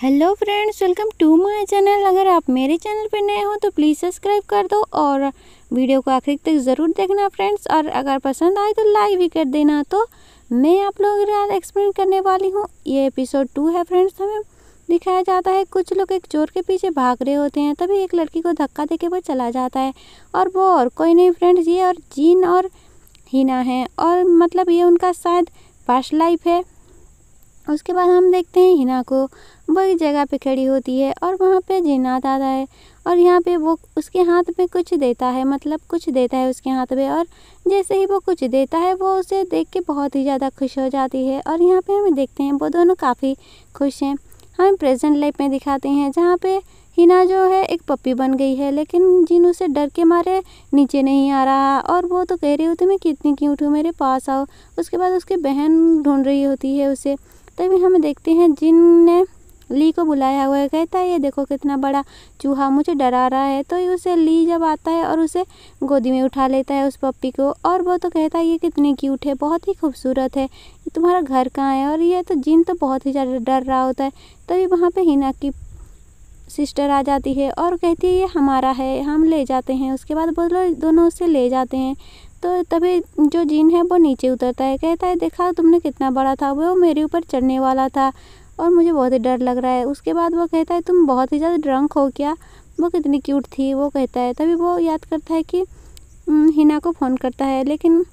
Hello friends, welcome to my channel. अगर आप मेरे चैनल पर नए हो तो प्लीज़ सब्सक्राइब कर दो और वीडियो को आखिर तक ज़रूर देखना फ्रेंड्स। और अगर पसंद आए तो लाइक भी कर देना। तो मैं आप लोगों के साथ एक्सप्लेन करने वाली हूँ। ये एपिसोड 2 है फ्रेंड्स। हमें दिखाया जाता है कुछ लोग एक चोर के पीछे भाग रहे होते हैं, तभी एक लड़की को धक्का देके वो चला जाता है। और वो और कोई नहीं फ्रेंड्स, ये और जीन और हिना है। और मतलब ये उनका शायद पास्ट लाइफ है। उसके बाद हम देखते हैं हिना को वो एक जगह पे खड़ी होती है और वहाँ पे जिन्नात आता है। और यहाँ पे वो उसके हाथ में कुछ देता है, मतलब कुछ देता है उसके हाथ में। और जैसे ही वो कुछ देता है वो उसे देख के बहुत ही ज़्यादा खुश हो जाती है। और यहाँ पे हमें देखते हैं वो दोनों काफ़ी खुश हैं। हमें प्रेजेंट लाइफ में दिखाते हैं जहाँ पे हिना जो है एक पप्पी बन गई है, लेकिन जिन उसे डर के मारे नीचे नहीं आ रहा। और वो तो कह रही होती मैं कितनी क्यूट हूँ, मेरे पास आओ। उसके बाद उसकी बहन ढूंढ रही होती है उसे। तभी हम देखते हैं जिन ने ली को बुलाया हुआ है। कहता है ये देखो कितना बड़ा चूहा मुझे डरा रहा है। तो उसे ली जब आता है और उसे गोदी में उठा लेता है उस पप्पी को। और वो तो कहता है ये कितनी क्यूट है, बहुत ही खूबसूरत है, तुम्हारा घर कहाँ है। और ये तो जिन तो बहुत ही ज़्यादा डर रहा होता है। तभी वहाँ पे हिना की सिस्टर आ जाती है और कहती है ये हमारा है, हम ले जाते हैं। उसके बाद वो लोग दोनों उसे ले जाते हैं। तो तभी जो जिन है वो नीचे उतरता है। कहता है देखा तुमने कितना बड़ा था, वो मेरे ऊपर चढ़ने वाला था और मुझे बहुत ही डर लग रहा है। उसके बाद वो कहता है तुम बहुत ही ज़्यादा ड्रंक हो क्या, वो कितनी क्यूट थी वो कहता है। तभी वो याद करता है कि हिना को फ़ोन करता है, लेकिन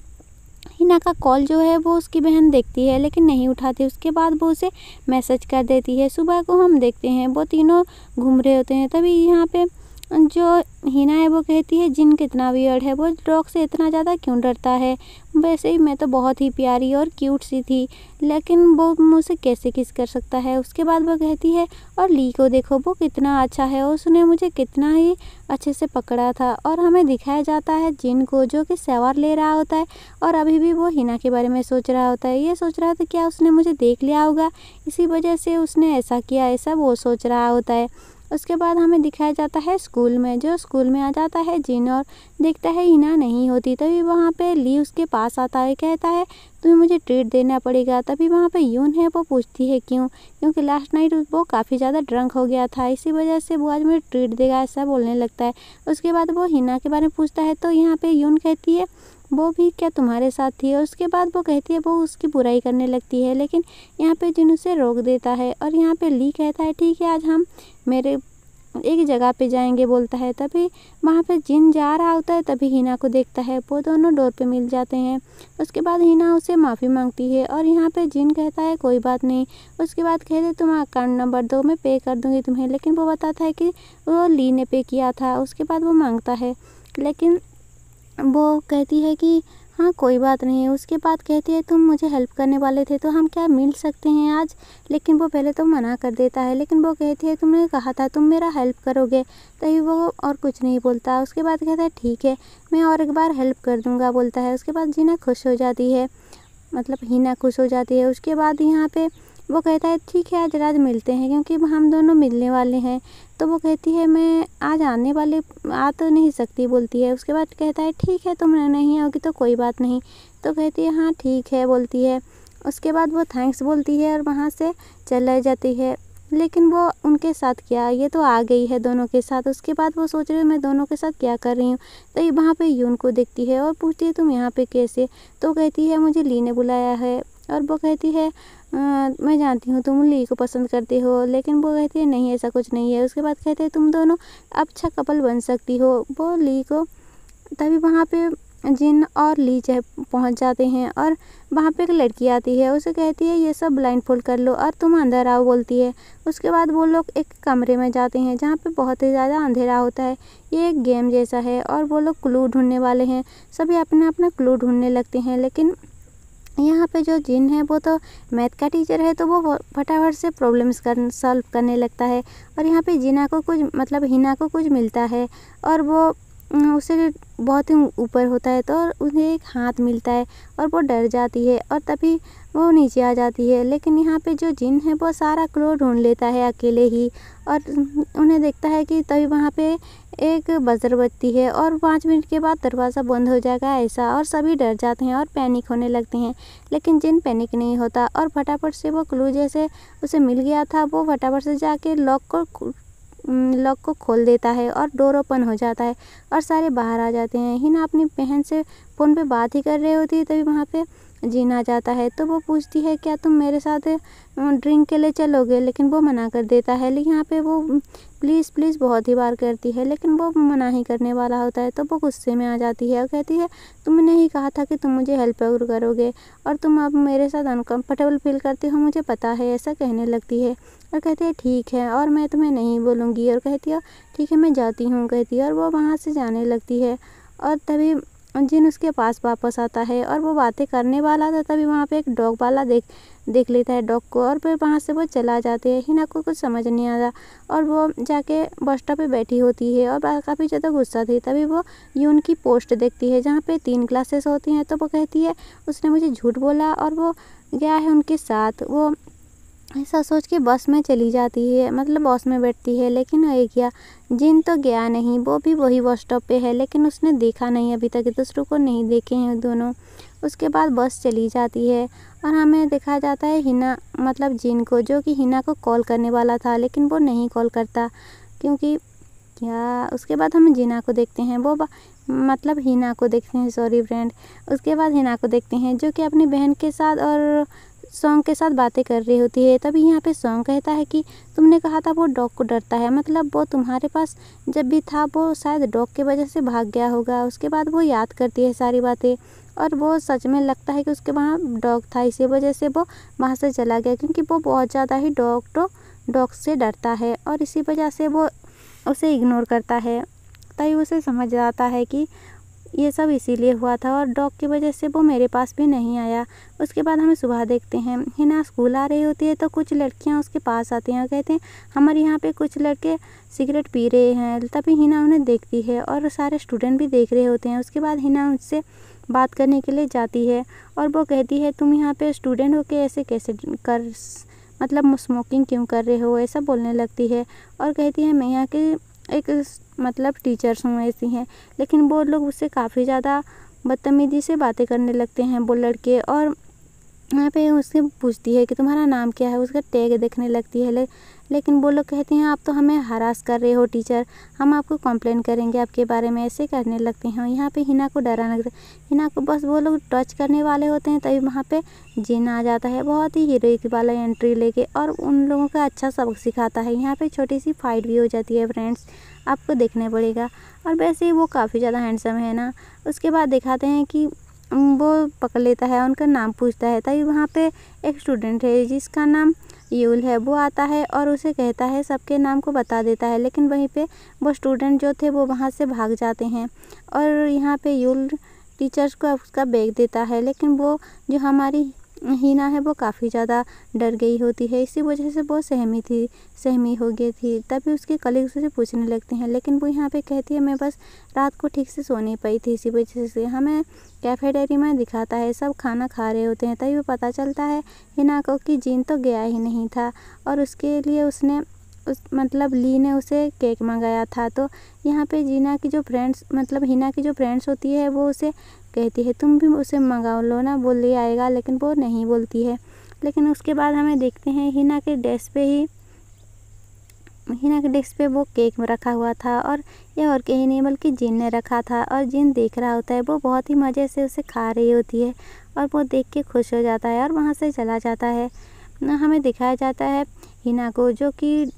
हिना का कॉल जो है वो उसकी बहन देखती है लेकिन नहीं उठाती। उसके बाद वो उसे मैसेज कर देती है। सुबह को हम देखते हैं वो तीनों घूम रहे होते हैं। तभी यहाँ पे जो हिना है वो कहती है जिन कितना वियर्ड है, वो डॉग से इतना ज़्यादा क्यों डरता है, वैसे ही मैं तो बहुत ही प्यारी और क्यूट सी थी, लेकिन वो मुझसे कैसे किस कर सकता है। उसके बाद वो कहती है और ली को देखो वो कितना अच्छा है, उसने मुझे कितना ही अच्छे से पकड़ा था। और हमें दिखाया जाता है जिन को जो कि शॉवर ले रहा होता है और अभी भी वो हिना के बारे में सोच रहा होता है। ये सोच रहा था क्या उसने मुझे देख लिया होगा, इसी वजह से उसने ऐसा किया, ऐसा वो सोच रहा होता है। उसके बाद हमें दिखाया जाता है स्कूल में, जो स्कूल में आ जाता है जिन और देखता है हिना नहीं होती। तभी वहाँ पे ली उसके पास आता है। कहता है तुम्हें मुझे ट्रीट देना पड़ेगा। तभी वहाँ पे यून है, वो पूछती है क्यों, क्योंकि लास्ट नाइट वो काफ़ी ज़्यादा ड्रंक हो गया था, इसी वजह से वो आज मुझे ट्रीट देगा, ऐसा बोलने लगता है। उसके बाद वो हिना के बारे में पूछता है तो यहाँ पे यून कहती है वो भी क्या तुम्हारे साथ थी। और उसके बाद वो कहती है वो उसकी बुराई करने लगती है, लेकिन यहाँ पे जिन उसे रोक देता है। और यहाँ पे ली कहता है ठीक है आज हम मेरे एक जगह पे जाएंगे बोलता है। तभी वहाँ पे जिन जा रहा होता है, तभी हिना को देखता है, वो दोनों डोर पे मिल जाते हैं। उसके बाद हिना उसे माफ़ी मांगती है और यहाँ पे जिन कहता है कोई बात नहीं। उसके बाद कहते तुम अकाउंट नंबर दो, मैं पे कर दूँगी तुम्हें, लेकिन वो बताता है कि वो ली ने पे किया था। उसके बाद वो मांगता है, लेकिन वो कहती है कि हाँ कोई बात नहीं। उसके बाद कहती है तुम मुझे हेल्प करने वाले थे तो हम क्या मिल सकते हैं आज, लेकिन वो पहले तो मना कर देता है। लेकिन वो कहती है तुमने कहा था तुम मेरा हेल्प करोगे। तभी वो और कुछ नहीं बोलता। उसके बाद कहता है ठीक है मैं और एक बार हेल्प कर दूँगा बोलता है। उसके बाद जीना खुश हो जाती है, मतलब हिना खुश हो जाती है। उसके बाद यहाँ पे वो कहता है ठीक है आज रात मिलते हैं, क्योंकि हम दोनों मिलने वाले हैं। तो वो कहती है मैं आज आने वाले आ तो नहीं सकती बोलती है। उसके बाद कहता है ठीक है तुम नहीं आओगी तो कोई बात नहीं। तो कहती है हाँ ठीक है बोलती है। उसके बाद वो थैंक्स बोलती है और वहाँ से चले जाती है। लेकिन वो उनके साथ क्या, ये तो आ गई है दोनों के साथ। उसके बाद वो सोच रही है मैं दोनों के साथ क्या कर रही हूँ। तो ये वहाँ पे यून को देखती है और पूछती है तुम यहाँ पे कैसे। तो कहती है मुझे ली ने बुलाया है। और वो कहती है मैं जानती हूँ तुम ली को पसंद करते हो, लेकिन वो कहती है नहीं ऐसा कुछ नहीं है। उसके बाद कहते हैं तुम दोनों अच्छा कपल बन सकती हो वो ली को। तभी वहाँ पे जिन और ली पहुँच जाते हैं और वहाँ पे एक लड़की आती है। उसे कहती है ये सब ब्लाइंड फोल्ड कर लो और तुम अंदर आओ बोलती है। उसके बाद वो लोग एक कमरे में जाते हैं जहाँ पे बहुत ही ज़्यादा अंधेरा होता है। ये एक गेम जैसा है और वो लोग क्लू ढूंढने वाले हैं। सभी अपना अपना क्लू ढूंढने लगते हैं, लेकिन यहाँ पे जो जिन है वो तो मैथ का टीचर है, तो वो फटाफट से प्रॉब्लम्स सॉल्व करने लगता है। और यहाँ पे जिना को कुछ मतलब हिना को कुछ मिलता है और वो उसे बहुत ही ऊपर होता है तो उन्हें एक हाथ मिलता है और वो डर जाती है। और तभी वो नीचे आ जाती है। लेकिन यहाँ पे जो जिन है वो सारा क्लो ढूंढ लेता है अकेले ही, और उन्हें देखता है कि तभी वहाँ पे एक बजर बजती है और 5 मिनट के बाद दरवाज़ा बंद हो जाएगा ऐसा, और सभी डर जाते हैं और पैनिक होने लगते हैं। लेकिन जिन पैनिक नहीं होता और फटाफट से वो क्लू जैसे उसे मिल गया था, वो फटाफट से जाके लॉक को खोल देता है और डोर ओपन हो जाता है और सारे बाहर आ जाते हैं। हिना अपनी बहन से फ़ोन पे बात ही कर रही होती है, तभी वहाँ पे जिन आ जाता है। तो वो पूछती है क्या तुम मेरे साथ ड्रिंक के लिए चलोगे, लेकिन वो मना कर देता है। लेकिन यहाँ पे वो प्लीज़ प्लीज़ बहुत ही बार करती है, लेकिन वो मना ही करने वाला होता है। तो वो गुस्से में आ जाती है और कहती है तुमने ही कहा था कि तुम मुझे हेल्प जरूर करोगे और तुम अब मेरे साथ अनकम्फर्टेबल फील करती हो, मुझे पता है, ऐसा कहने लगती है। और कहती है ठीक है और मैं तुम्हें नहीं बोलूँगी, और कहती है ठीक है मैं जाती हूँ, कहती है, और वो वहाँ से जाने लगती है। और तभी जिन उसके पास वापस आता है और वो बातें करने वाला था, तभी वहाँ पे एक डॉग वाला देख लेता है डॉग को, और फिर वहाँ से वो चला जाते हैं। हिना को कुछ समझ नहीं आ रहा और वो जाके बस स्टॉप पे बैठी होती है और काफ़ी ज़्यादा गुस्सा थी। तभी वो यून की पोस्ट देखती है जहाँ पे 3 क्लासेस होती हैं। तो वो कहती है उसने मुझे झूठ बोला और वो गया है उनके साथ। वो ऐसा सोच के बस में चली जाती है, मतलब बस में बैठती है। लेकिन ये क्या, जिन तो गया नहीं, वो भी वही बस स्टॉप पे है, लेकिन उसने देखा नहीं अभी तक, दूसरों को नहीं देखे हैं दोनों। उसके बाद बस चली जाती है और हमें देखा जाता है हिना मतलब जिन को, जो कि हिना को कॉल करने वाला था, लेकिन वो नहीं कॉल करता क्योंकि क्या। उसके बाद हम जिना को देखते हैं, वो मतलब हिना को देखते हैं, सॉरी फ्रेंड। उसके बाद हिना को देखते हैं जो कि अपनी बहन के साथ और सॉन्ग के साथ बातें कर रही होती है। तभी यहाँ पे सॉन्ग कहता है कि तुमने कहा था वो डॉग को डरता है, मतलब वो तुम्हारे पास जब भी था वो शायद डॉग की वजह से भाग गया होगा। उसके बाद वो याद करती है सारी बातें और वो सच में लगता है कि उसके वहाँ डॉग था, इसी वजह से वो वहाँ से चला गया, क्योंकि वो बहुत ज़्यादा ही डॉग से डरता है और इसी वजह से वो उसे इग्नोर करता है। तभी उसे समझ आता है कि ये सब इसीलिए हुआ था और डॉग की वजह से वो मेरे पास भी नहीं आया। उसके बाद हमें सुबह देखते हैं, हिना स्कूल आ रही होती है तो कुछ लड़कियां उसके पास आती हैं और कहते हैं हमारे यहाँ पे कुछ लड़के सिगरेट पी रहे हैं। तभी हिना उन्हें देखती है और सारे स्टूडेंट भी देख रहे होते हैं। उसके बाद हिना उनसे बात करने के लिए जाती है और वो कहती है तुम यहाँ पे स्टूडेंट हो के ऐसे कैसे मतलब स्मोकिंग क्यों कर रहे हो, ऐसा बोलने लगती है। और कहती है मैं यहाँ के एक मतलब टीचर्स हूँ ऐसी हैं। लेकिन वो लोग उससे काफ़ी ज़्यादा बदतमीज़ी से बातें करने लगते हैं वो लड़के। और यहाँ पे उससे पूछती है कि तुम्हारा नाम क्या है, उसका टैग देखने लगती है। लेकिन वो लोग कहते हैं आप तो हमें हरास कर रहे हो टीचर, हम आपको कंप्लेन करेंगे आपके बारे में, ऐसे करने लगते हैं। यहाँ पे हिना को डराने लगता है। हिना को बस वो लोग टच करने वाले होते हैं, तभी वहाँ पे जिन आ जाता है बहुत ही हीरोइक वाला एंट्री लेके और उन लोगों का अच्छा सबक सिखाता है। यहाँ पे छोटी सी फाइट भी हो जाती है फ्रेंड्स, आपको देखना पड़ेगा। और वैसे ही वो काफ़ी ज़्यादा हैंडसम है ना। उसके बाद दिखाते हैं कि वो पकड़ लेता है, उनका नाम पूछता है। तभी वहाँ पे एक स्टूडेंट है जिसका नाम यूल है, वो आता है और उसे कहता है सबके नाम को बता देता है। लेकिन वहीं पे वो स्टूडेंट जो थे वो वहाँ से भाग जाते हैं और यहाँ पे यूल टीचर्स को उसका बैग देता है। लेकिन वो जो हमारी हिना है वो काफ़ी ज़्यादा डर गई होती है, इसी वजह से वो सहमी हो गई थी। तभी उसके कलीग्स से पूछने लगते हैं, लेकिन वो यहाँ पे कहती है मैं बस रात को ठीक से सो नहीं पाई थी, इसी वजह से। हमें कैफेटेरिया में दिखाता है सब खाना खा रहे होते हैं। तभी वो पता चलता है हिना को कि जिन तो गया ही नहीं था और उसके लिए उसने मतलब ली ने उसे केक मंगाया था। तो यहाँ पे हिना की जो फ्रेंड्स होती है वो उसे कहती है तुम भी उसे मंगा लो ना, वो ले आएगा, लेकिन वो नहीं बोलती है। लेकिन उसके बाद हमें देखते हैं हिना के डेस्क पे वो केक रखा हुआ था और यह और कहीं नहीं बल्कि जिन ने रखा था। और जिन देख रहा होता है, वो बहुत ही मज़े से उसे खा रही होती है और वो देख के खुश हो जाता है और वहाँ से चला जाता है। हमें दिखाया जाता है हिना को जो कि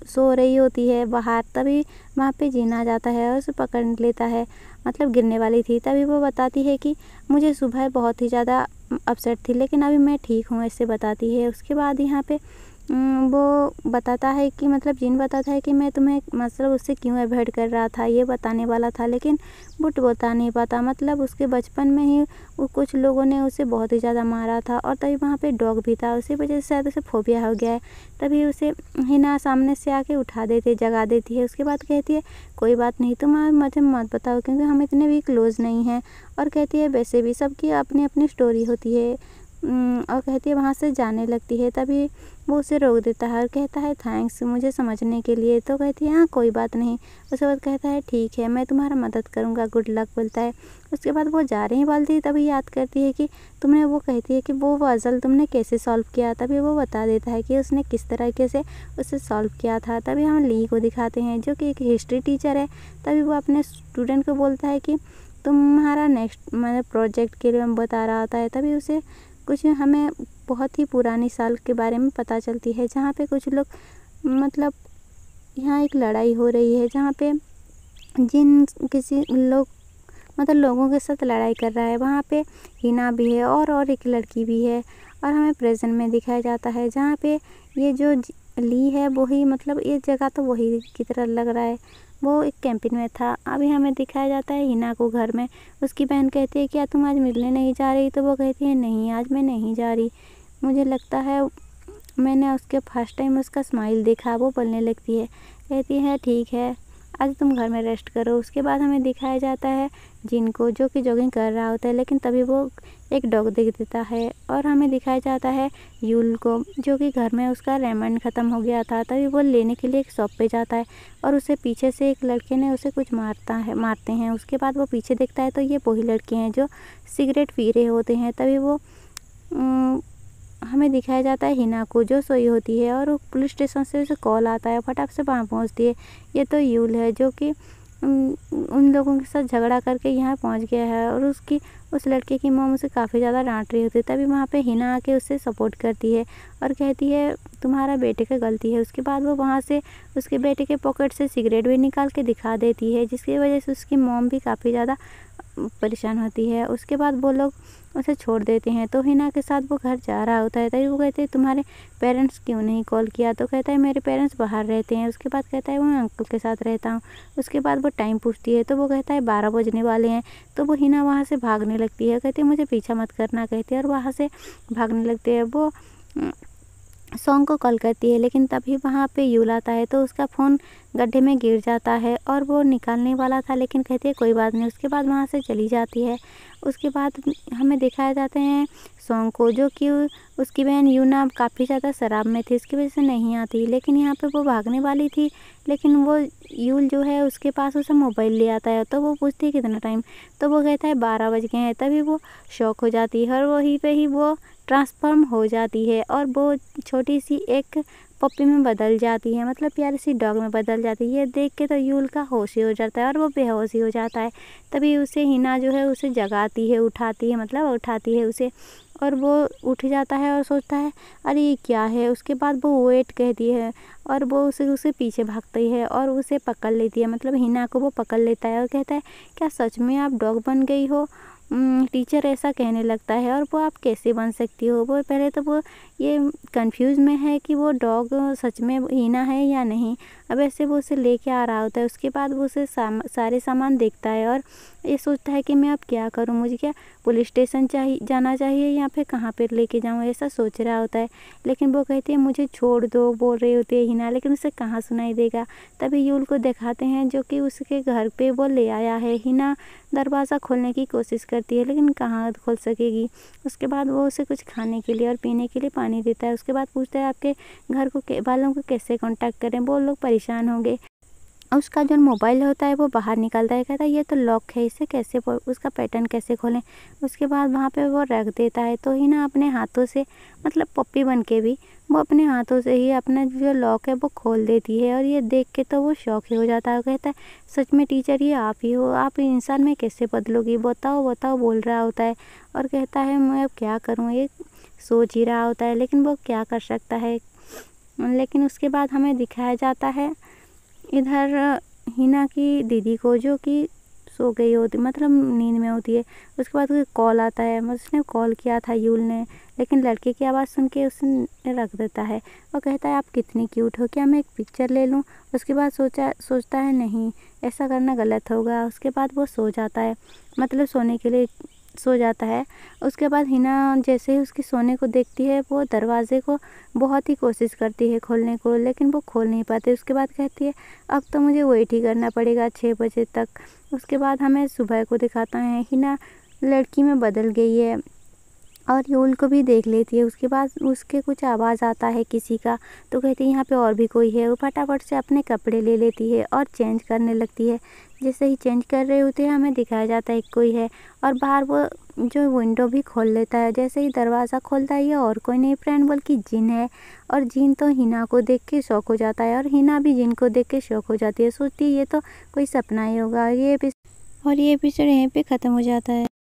सो रही होती है बाहर। तभी वहाँ पे जिन आ जाता है और उसे पकड़ लेता है, मतलब गिरने वाली थी। तभी वो बताती है कि मुझे सुबह बहुत ही ज़्यादा अपसेट थी, लेकिन अभी मैं ठीक हूँ, ऐसे बताती है। उसके बाद यहाँ पे वो बताता है कि मतलब जिन बताता है कि मैं तुम्हें मतलब उससे क्यों अवॉइड कर रहा था, ये बताने वाला था, लेकिन वो बता नहीं पाता। मतलब उसके बचपन में ही कुछ लोगों ने उसे बहुत ही ज़्यादा मारा था और तभी वहाँ पे डॉग भी था, उसी वजह से शायद उसे फोबिया हो गया है। तभी उसे हिना सामने से आके उठा देती है, जगा देती है। उसके बाद कहती है कोई बात नहीं, तुम मुझे मत बताओ क्योंकि हम इतने भी क्लोज़ नहीं हैं। और कहती है वैसे भी सबकी अपनी अपनी स्टोरी होती है, और कहती है वहाँ से जाने लगती है। तभी वो उसे रोक देता है और कहता है थैंक्स मुझे समझने के लिए। तो कहती है हाँ कोई बात नहीं। उसके बाद कहता है ठीक है मैं तुम्हारा मदद करूँगा, गुड लक बोलता है। उसके बाद वो जा रही बोलती तभी याद करती है कि तुमने, वो कहती है कि वो पज़ल तुमने कैसे सॉल्व किया। तभी वो बता देता है कि उसने किस तरीके से उसे सॉल्व किया था। तभी हम ली को दिखाते हैं जो कि एक हिस्ट्री टीचर है। तभी वो अपने स्टूडेंट को बोलता है कि तुम्हारा नेक्स्ट मतलब प्रोजेक्ट के लिए बता रहा होता है। तभी उसे कुछ हमें बहुत ही पुरानी साल के बारे में पता चलती है, जहाँ पे कुछ लोग मतलब यहाँ एक लड़ाई हो रही है, जहाँ पे जिन किसी लोग मतलब लोगों के साथ लड़ाई कर रहा है। वहाँ पे हिना भी है और एक लड़की भी है। और हमें प्रेजेंट में दिखाया जाता है जहाँ पे ये जो ली है वही मतलब ये जगह तो वही की तरह लग रहा है, वो एक कैंपिंग में था। अभी हमें दिखाया जाता है हिना को घर में। उसकी बहन कहती है क्या तुम आज मिलने नहीं जा रही। तो वो कहती है नहीं आज मैं नहीं जा रही, मुझे लगता है मैंने उसके फर्स्ट टाइम उसका स्माइल देखा। वो बोलने लगती है, कहती है ठीक है आज तुम घर में रेस्ट करो। उसके बाद हमें दिखाया जाता है जिन को जो कि जॉगिंग कर रहा होता है, लेकिन तभी वो एक डॉग देख देता है। और हमें दिखाया जाता है यूल को जो कि घर में उसका रेमंड ख़त्म हो गया था। तभी वो लेने के लिए एक शॉप पे जाता है और उसे पीछे से एक लड़के ने उसे कुछ मारते हैं। उसके बाद वो पीछे देखता है तो ये वही लड़के हैं जो सिगरेट पी रहे होते हैं। तभी वो हमें दिखाया जाता है हिना को जो सोई होती है और वो पुलिस स्टेशन से उसे कॉल आता है, फटाक से वहाँ पहुँचती है। ये तो यूल है जो कि उन लोगों के साथ झगड़ा करके यहाँ पहुँच गया है और उस लड़के की मॉम उसे काफ़ी ज़्यादा डांट रही होती है। तभी वहाँ पे हिना आके उसे सपोर्ट करती है और कहती है तुम्हारा बेटे का गलती है। उसके बाद वो वहाँ से उसके बेटे के पॉकेट से सिगरेट भी निकाल के दिखा देती है, जिसकी वजह से उसकी मॉम भी काफ़ी ज़्यादा परेशान होती है। उसके बाद वो लोग उसे छोड़ देते हैं तो हिना के साथ वो घर जा रहा होता है। तभी वो कहते हैं तुम्हारे पेरेंट्स क्यों नहीं कॉल किया। तो कहता है मेरे पेरेंट्स बाहर रहते हैं। उसके बाद कहता है मैं अंकल के साथ रहता हूँ। उसके बाद वो टाइम पूछती है तो वो कहता है 12 बजने वाले हैं। तो वो हिना वहाँ से भागने लगती है, कहती है मुझे पीछा मत करना कहती है, और वहाँ से भागने लगती है। वो सॉन्ग को कॉल करती है लेकिन तभी वहाँ पे यूल आता है तो उसका फ़ोन गड्ढे में गिर जाता है और वो निकालने वाला था, लेकिन कहती है कोई बात नहीं। उसके बाद वहाँ से चली जाती है। उसके बाद हमें दिखाए जाते हैं सॉन्ग को जो कि उसकी बहन यूना काफ़ी ज़्यादा शराब में थी, इसकी वजह से नहीं आती। लेकिन यहाँ पे वो भागने वाली थी, लेकिन वो यूल जो है उसके पास उसे मोबाइल ले आता है। तो वो पूछती है कितना टाइम, तो वो कहता है 12 बज गए हैं। तभी वो शॉक हो जाती है और वहीं पे ही वो ट्रांसफॉर्म हो जाती है और वो छोटी सी एक पप्पी में बदल जाती है, मतलब प्यारी सी डॉग में बदल जाती है। ये देख के तो यूल का होश ही हो जाता है और वो बेहोश ही हो जाता है। तभी उसे हिना जो है उसे जगाती है, उठाती है उसे, और वो उठ जाता है और सोचता है अरे ये क्या है। उसके बाद वो वेट कहती है और वो उसे पीछे भागती है और उसे पकड़ लेती है, मतलब हिना को वो पकड़ लेता है और कहता है क्या सच में आप डॉग बन गई हो। टीचर ऐसा कहने लगता है और वो आप कैसे बन सकती हो। वो पहले तो वो ये कंफ्यूज में है कि वो डॉग सच में हिना है या नहीं। अब ऐसे वो उसे लेके आ रहा होता है। उसके बाद वो उसे सारे सामान देखता है और ये सोचता है कि मैं अब क्या करूं, मुझे क्या पुलिस स्टेशन जाना चाहिए या फिर कहाँ पर लेके जाऊं, ऐसा सोच रहा होता है। लेकिन वो कहती है मुझे छोड़ दो बोल रही होती है हिना, लेकिन उसे कहाँ सुनाई देगा। तभी यूल को दिखाते हैं जो कि उसके घर पे वो ले आया है। हिना दरवाज़ा खोलने की कोशिश करती है लेकिन कहाँ खोल सकेगी। उसके बाद वो उसे कुछ खाने के लिए और पीने के लिए पानी देता है। उसके बाद पूछता है आपके घर को वालों को कैसे कांटेक्ट करें, वो लोग परेशान होंगे। उसका जो मोबाइल होता है वो बाहर निकालता है, कहता है ये तो लॉक है, इसे कैसे उसका पैटर्न कैसे खोलें। उसके बाद वहाँ पे वो रख देता है तो हिना अपने हाथों से, मतलब पप्पी बन के भी वो अपने हाथों से ही अपना जो लॉक है वो खोल देती है। और ये देख के तो वो शौक ही हो जाता है। कहता है सच में टीचर ये आप ही हो, आप इंसान में कैसे बदलोगी, बताओ बताओ बोल रहा होता है। और कहता है मैं अब क्या करूँ, ये सोच ही रहा होता है लेकिन वो क्या कर सकता है। लेकिन उसके बाद हमें दिखाया जाता है इधर हिना की दीदी को जो कि सो गई होती, मतलब नींद में होती है। उसके बाद कॉल आता है, उसने कॉल किया था यूल ने, लेकिन लड़के की आवाज़ सुन के उसने रख देता है और कहता है आप कितनी क्यूट हो, क्या मैं एक पिक्चर ले लूँ। उसके बाद सोचता है नहीं ऐसा करना गलत होगा। उसके बाद वो सो जाता है, मतलब सोने के लिए सो जाता है। उसके बाद हिना जैसे ही उसके सोने को देखती है वो दरवाजे को बहुत ही कोशिश करती है खोलने को, लेकिन वो खोल नहीं पाती। उसके बाद कहती है अब तो मुझे वेट ही करना पड़ेगा 6 बजे तक। उसके बाद हमें सुबह को दिखाता है, हिना लड़की में बदल गई है और यूल को भी देख लेती है। उसके बाद उसके कुछ आवाज़ आता है किसी का, तो कहती है यहाँ पे और भी कोई है। वो फटाफट से अपने कपड़े ले लेती है और चेंज करने लगती है। जैसे ही चेंज कर रहे होते हैं हमें दिखाया जाता है कोई है, और बाहर वो जो विंडो भी खोल लेता है। जैसे ही दरवाज़ा खोलता है ये और कोई नहीं फ्रेंड बल्कि जिन है। और जिन तो हिना को देख के शॉक हो जाता है और हिना भी जिन को देख के शॉक हो जाती है। सोचती है ये तो कोई सपना ही होगा। और ये एपिसोड यहीं पे ख़त्म हो जाता है।